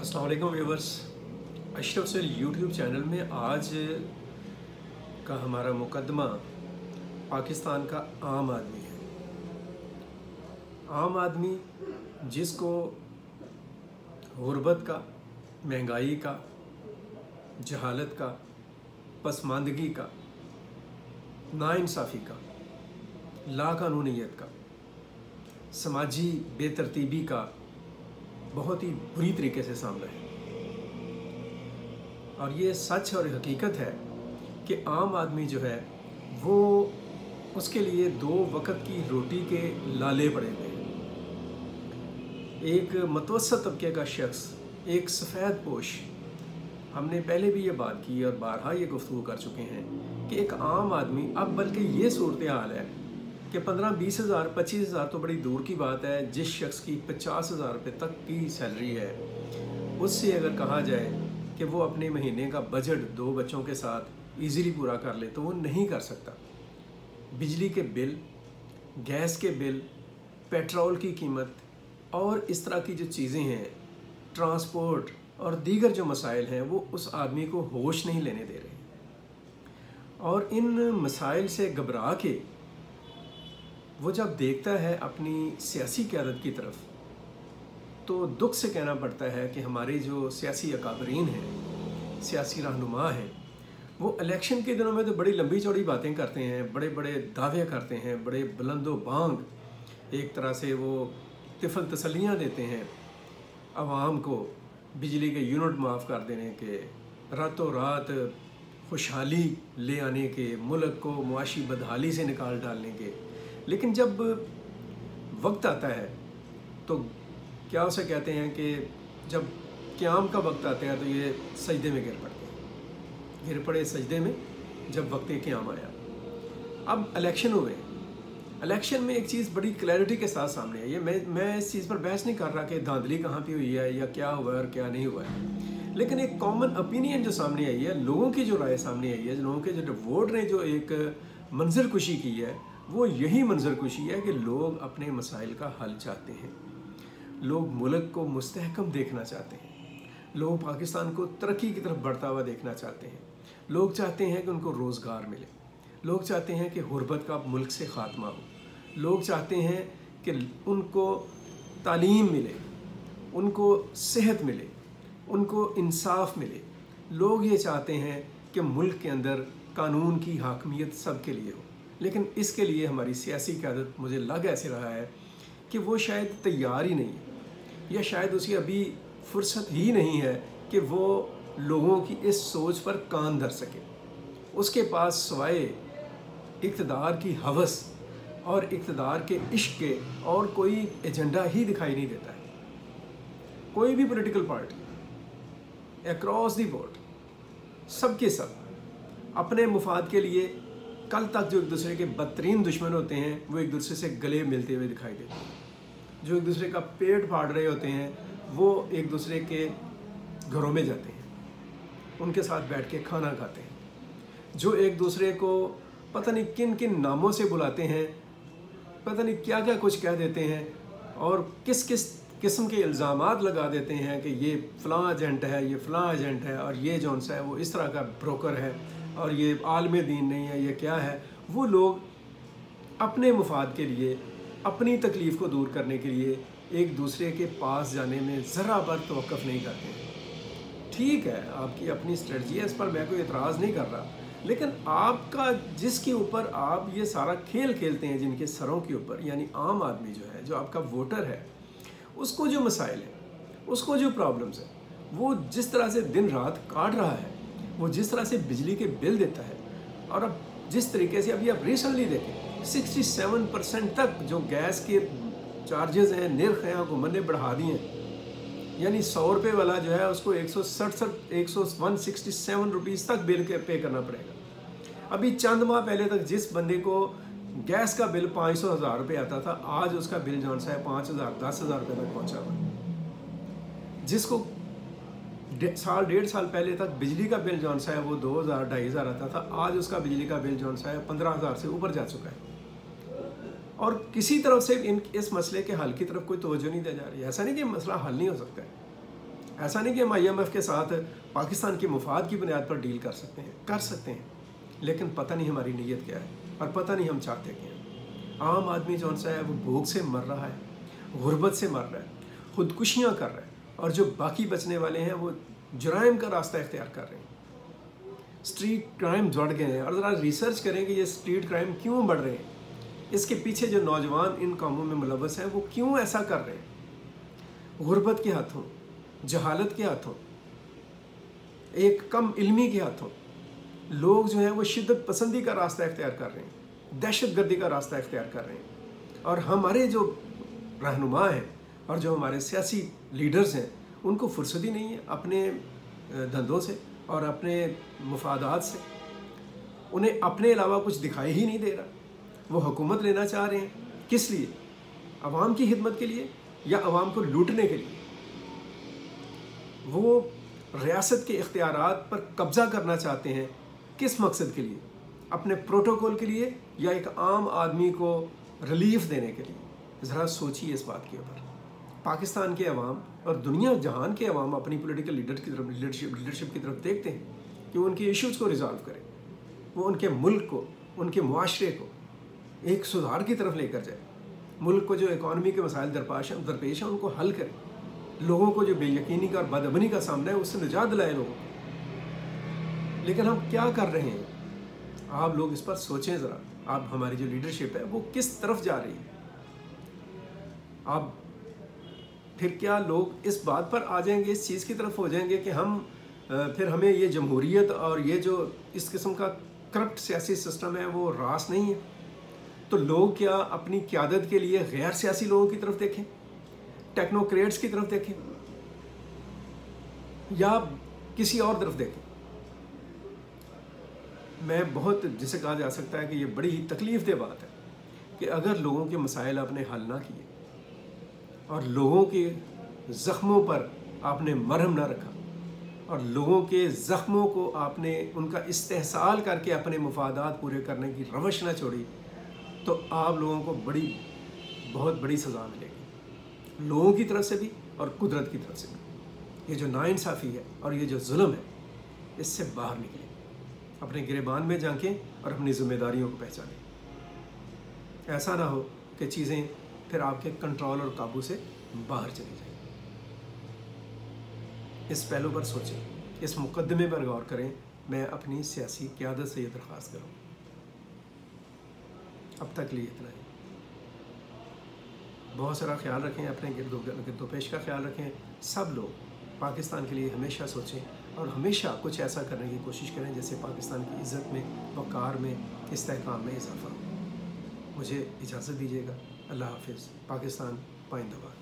अस्सलाम वालेकुम व्यूवर्स, अशरफ से यूट्यूब चैनल में आज का हमारा मुकदमा पाकिस्तान का आम आदमी है। आम आदमी जिसको गुर्बत का, महंगाई का, जहालत का, पसमानदगी का, नाइंसाफ़ी का, लाकानूनीत का, समाजी बेतरतीबी का बहुत ही बुरी तरीके से सामना है। और ये सच और हकीकत है कि आम आदमी जो है वो उसके लिए 2 वक्त की रोटी के लाले पड़े हुए हैं। एक मतवसत तबके का शख्स, एक सफ़ेद पोश, हमने पहले भी ये बात की और बारहा ये गुफ्तगू कर चुके हैं कि एक आम आदमी, अब बल्कि ये सूरत हाल है कि 15-20 हज़ार 25 हज़ार तो बड़ी दूर की बात है, जिस शख्स की 50 हज़ार रुपये तक की सैलरी है उससे अगर कहा जाए कि वो अपने महीने का बजट 2 बच्चों के साथ इजीली पूरा कर ले तो वो नहीं कर सकता। बिजली के बिल, गैस के बिल, पेट्रोल की कीमत और इस तरह की जो चीज़ें हैं, ट्रांसपोर्ट और दीगर जो मसाइल हैं, वो उस आदमी को होश नहीं लेने दे रहे। और इन मसाइल से घबरा के वो जब देखता है अपनी सियासी क़यादत की तरफ तो दुख से कहना पड़ता है कि हमारे जो सियासी अकाबरीन हैं, सियासी रहनुमा हैं, वो इलेक्शन के दिनों में तो बड़ी लंबी चौड़ी बातें करते हैं, बड़े बड़े दावे करते हैं, बड़े बुलंदो बांग एक तरह से वो तिफल तसल्लियाँ देते हैं आवाम को, बिजली के यूनिट माफ़ कर देने के, रातों रात खुशहाली ले आने के, मुल्क को मुआशी बदहाली से निकाल डालने के। लेकिन जब वक्त आता है तो क्या उसे कहते हैं कि जब क़याम का वक्त आता है तो ये सजदे में गिर पड़ते हैं। गिर पड़े सजदे में जब वक्त क़याम आया। अब इलेक्शन हुए, इलेक्शन में एक चीज़ बड़ी क्लैरिटी के साथ सामने आई है। मैं इस चीज़ पर बहस नहीं कर रहा कि धांधली कहाँ पे हुई है या क्या हुआ है और क्या नहीं हुआ है, लेकिन एक कॉमन ओपिनियन जो सामने आई है, लोगों की जो राय सामने आई है, लोगों के जो वोट ने जो एक मंजर कुशी की है, वो यही मंजर कुशी है कि लोग अपने मसाइल का हल चाहते हैं। लोग मुल्क को मुस्तहकम देखना चाहते हैं। लोग पाकिस्तान को तरक्की की तरफ बढ़ता हुआ देखना चाहते हैं। लोग चाहते हैं कि उनको रोज़गार मिले। लोग चाहते हैं कि गुर्बत का मुल्क से ख़ात्मा हो। लोग चाहते हैं कि उनको तालीम मिले, उनको सेहत मिले, उनको इंसाफ मिले। लोग ये चाहते हैं कि मुल्क के अंदर कानून की हाकमियत सबके लिए हो। लेकिन इसके लिए हमारी सियासी क़यादत, मुझे लग ऐसे रहा है कि वो शायद तैयार ही नहीं है, या शायद उसी अभी फुर्सत ही नहीं है कि वो लोगों की इस सोच पर कान धर सके। उसके पास सवाए इक़्तिदार की हवस और इक़्तिदार के इश्क के और कोई एजेंडा ही दिखाई नहीं देता है। कोई भी political party across the board सबके सब अपने मुफाद के लिए कल तक जो एक दूसरे के बदतरीन दुश्मन होते हैं वो एक दूसरे से गले मिलते हुए दिखाई देते हैं। जो एक दूसरे का पेट फाड़ रहे होते हैं वो एक दूसरे के घरों में जाते हैं, उनके साथ बैठ के खाना खाते हैं। जो एक दूसरे को पता नहीं किन किन नामों से बुलाते हैं, पता नहीं क्या क्या कुछ कह देते हैं और किस किस किस्म के इल्ज़ामात लगा देते हैं कि ये फ़लाँ एजेंट है, ये फ़लाँ एजेंट है और ये जौन सा है वो इस तरह का ब्रोकर है और ये आलम दीन नहीं है, ये क्या है। वो लोग अपने मुफाद के लिए, अपनी तकलीफ़ को दूर करने के लिए एक दूसरे के पास जाने में ज़रा बर तवक्कुफ़ नहीं करते। ठीक है, आपकी अपनी स्ट्रेटजी है, इस पर मैं कोई एतराज़ नहीं कर रहा, लेकिन आपका जिसके ऊपर आप ये सारा खेल खेलते हैं, जिनके सरों के ऊपर, यानी आम आदमी जो है, जो आपका वोटर है, उसको जो मसाइल है, उसको जो प्रॉब्लम्स है, वो जिस तरह से दिन रात काट रहा है, वो जिस तरह से बिजली के बिल देता है, और अब जिस तरीके से अभी आप रिसेंटली देखें 67% तक जो गैस के चार्जेस हैं, निर्ख हैं, हुकूमत ने बढ़ा दिए हैं। यानी 100 रुपये वाला जो है उसको 167 रुपीज़ तक बिल के पे करना पड़ेगा। अभी चंद माह पहले तक जिस बंदे को गैस का बिल 500,000 रुपये आता था, आज उसका बिल जौन सा है 5,000 10,000 रुपये तक पहुँचा हुआ। जिसको साल 1.5 साल पहले तक बिजली का बिल जौन सा है वो 2,000 2,500 आता था, आज उसका बिजली का बिल जौन सा है 15,000 से ऊपर जा चुका है। और किसी तरफ से इस मसले के हल की तरफ कोई तवज्जो नहीं दी जा रही है। ऐसा नहीं कि मसला हल नहीं हो सकता है, ایسا نہیں کہ ہم IMF کے ساتھ پاکستان کے مفاد کی بنیاد پر ڈیل کر سکتے ہیں، لیکن پتہ نہیں ہماری نیت کیا ہے اور پتہ نہیں ہم چاہتے کیا ہیں۔ عام آدمی جو ہے وہ بھوک سے مر رہا ہے، غربت سے مر رہا ہے، خودکشیاں کر رہا ہے، اور جو باقی بچنے والے ہیں وہ جرائم کا راستہ اختیار کر رہے ہیں۔ اسٹریٹ کرائم بڑھ گئے ہیں، اور ذرا ریسرچ کریں کہ یہ اسٹریٹ کرائم کیوں بڑھ رہے ہیں، اس کے پیچھے جو نوجوان ان کاموں میں ملوث ہیں وہ کیوں ایسا کر رہے ہیں۔ غربت کے ہاتھوں، جہالت کے ہاتھوں، ایک کم علمی کے ہاتھوں لوگ جو ہیں وہ شدت پسندی کا راستہ اختیار کر رہے ہیں، دہشت گردی کا راستہ اختیار کر رہے ہیں، اور ہمارے جو رہنما ہیں اور جو ہمارے سیاسی لیڈرز ہیں ان کو فرصت ہی نہیں ہے اپنے دھندوں سے اور اپنے مفادات سے، انہیں اپنے علاوہ کچھ دکھائی ہی نہیں دے رہا۔ وہ حکومت لینا چاہ رہے ہیں، کس لیے؟ عوام کی خدمت کے لیے یا عوام کو لوٹنے کے لیے؟ وہ ریاست کے اختیارات پر قبضہ کرنا چاہتے ہیں، کس مقصد کے لیے؟ اپنے پروٹوکول کے لیے یا ایک عام آدمی کو ریلیف دینے کے لیے؟ ذرا سوچیے اس بات کے اوپر۔ پاکستان کے عوام اور دنیا جہان کے عوام اپنی پولیٹیکل لیڈرشپ کی طرف دیکھتے ہیں کہ وہ ان کے ایشوز کو ریزالو کریں، وہ ان کے ملک کو، ان کے معاشرے کو ایک سدھار کی طرف لے کر جائے، ملک کو جو اکانومی کے مسائل درپیش ہیں ان کو حل کریں، لوگوں کو جو بے یقینی کا اور بد امنی کا سامنا ہے اس سے نجات دلائے لوگوں کو۔ لیکن ہم کیا کر رہے ہیں؟ آپ لوگ اس پر سوچیں ذرا، آپ ہماری جو لیڈرشپ ہے وہ کس طرف جا رہی ہے؟ آپ پھر کیا لوگ اس بات پر آ جائیں گے، اس چیز کی طرف ہو جائیں گے کہ ہم پھر ہمیں یہ جمہوریت اور یہ جو اس قسم کا کرپٹ سیاسی سسٹم ہے وہ راس نہیں ہے؟ تو لوگ کیا اپنی قیادت کے لیے غیر سیاسی لوگوں کی طرف دیکھیں، ٹیکنوکریٹس کی طرف دیکھیں، یا کسی اور طرف دیکھیں؟ میں بہت جسے کہا جا سکتا ہے کہ یہ بڑی ہی تکلیف دہ بات ہے کہ اگر لوگوں کے مسائل آپ نے حل نہ کیے اور لوگوں کے زخموں پر آپ نے مرہم نہ رکھا اور لوگوں کے زخموں کو آپ نے ان کا استحصال کر کے اپنے مفادات پورے کرنے کی روش نہ چھوڑی، تو آپ لوگوں کو بہت بڑی سزا ملے گی، لوگوں کی طرف سے بھی اور قدرت کی طرف سے بھی۔ یہ جو ناانصافی ہے اور یہ جو ظلم ہے، اس سے باہر نکلیں، اپنے گریبان میں جھانکیں اور اپنی ذمہ داریوں کو پہچانیں۔ ایسا نہ ہو کہ چیزیں پھر آپ کے کنٹرول اور قابو سے باہر چلی جائیں۔ اس پہلو پر سوچیں، اس مقدمے پر غور کریں۔ میں اپنی سیاسی قیادت سے یہ درخواست کروں۔ اب تک لیے اتنا ہی۔ بہت سارا خیال رکھیں، اپنے گرد و پیش کا خیال رکھیں۔ سب لوگ پاکستان کے لیے ہمیشہ سوچیں اور ہمیشہ کچھ ایسا کرنے کی کوشش کریں جیسے پاکستان کی عزت میں، وقار میں، استحکام میں اضافہ ہو۔ مجھے اجازت دیجیے گا۔ اللہ حافظ۔ پاکستان پائندہ باد۔